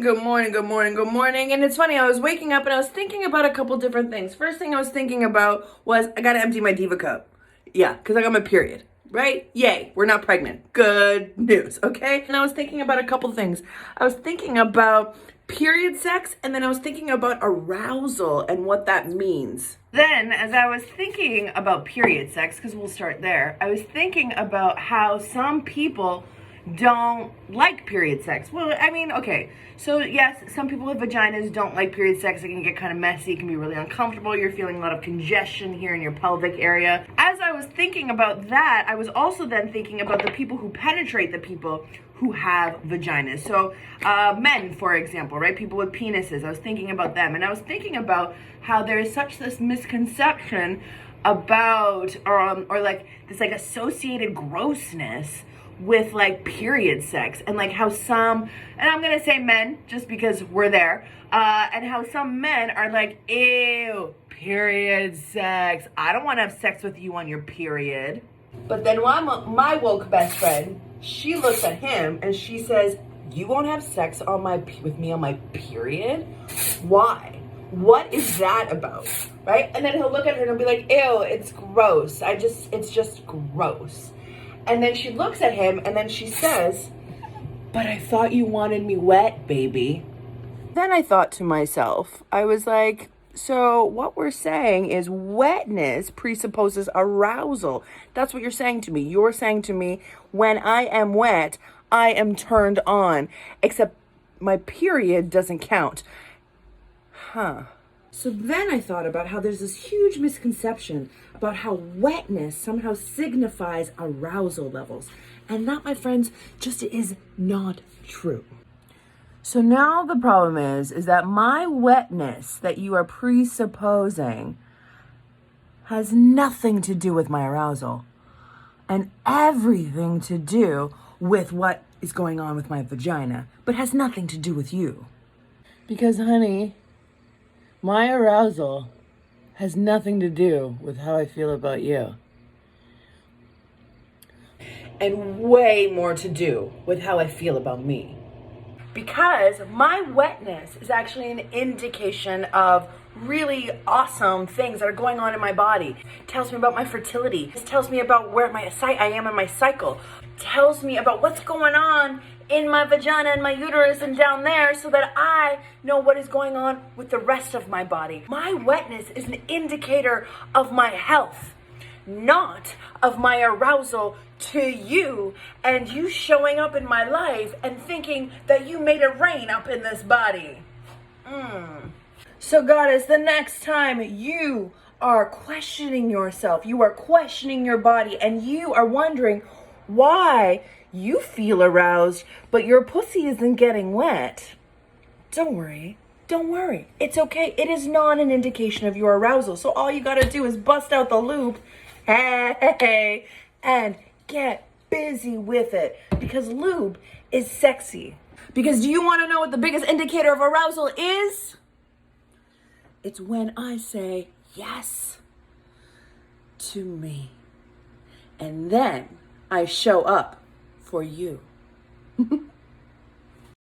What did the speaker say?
Good morning, good morning, good morning. And it's funny, I was waking up and I was thinking about a couple different things. First thing I was thinking about was I gotta empty my Diva cup. Yeah, because I got my period, right? Yay, we're not pregnant. Good news, okay? And I was thinking about a couple things. I was thinking about period sex, and then I was thinking about arousal and what that means. Then, as I was thinking about period sex, because we'll start there, I was thinking about how some people don't like period sex. Well, I mean, okay, so yes, some people with vaginas don't like period sex. It can get kind of messy, it can be really uncomfortable. You're feeling a lot of congestion here in your pelvic area. As I was thinking about that, I was also then thinking about the people who penetrate the people who have vaginas. So men, for example, right? People with penises. I was thinking about them, and I was thinking about how there is such this misconception about or like this like associated grossness with like period sex, and like how some, and I'm gonna say men just because we're there, and how some men are like, ew, period sex, I don't want to have sex with you on your period. But then my woke best friend, she looks at him and she says, you won't have sex on with me on my period? Why? What is that about? Right? And then he'll look at her and he'll be like, ew, it's gross. It's just gross. And then she looks at him and then she says, but I thought you wanted me wet, baby. Then I thought to myself, I was like, so what we're saying is wetness presupposes arousal. That's what you're saying to me. You're saying to me, when I am wet, I am turned on, except my period doesn't count. Huh. So then I thought about how there's this huge misconception about how wetness somehow signifies arousal levels. And that, my friends, just is not true. So now the problem is that my wetness that you are presupposing has nothing to do with my arousal and everything to do with what is going on with my vagina, but has nothing to do with you. Because, honey, my arousal has nothing to do with how I feel about you. And way more to do with how I feel about me. Because my wetness is actually an indication of really awesome things that are going on in my body. It tells me about my fertility. It tells me about where I am in my cycle. It tells me about what's going on in my vagina and my uterus and down there, so that I know what is going on with the rest of my body. My wetness is an indicator of my health, not of my arousal to you and you showing up in my life and thinking that you made it rain up in this body. So goddess, the next time you are questioning yourself, you are questioning your body, and you are wondering why you feel aroused but your pussy isn't getting wet, don't worry. Don't worry. It's okay. It is not an indication of your arousal. So all you gotta do is bust out the lube, hey, and get busy with it. Because lube is sexy. Because do you want to know what the biggest indicator of arousal is? It's when I say yes to me. And then I show up for you.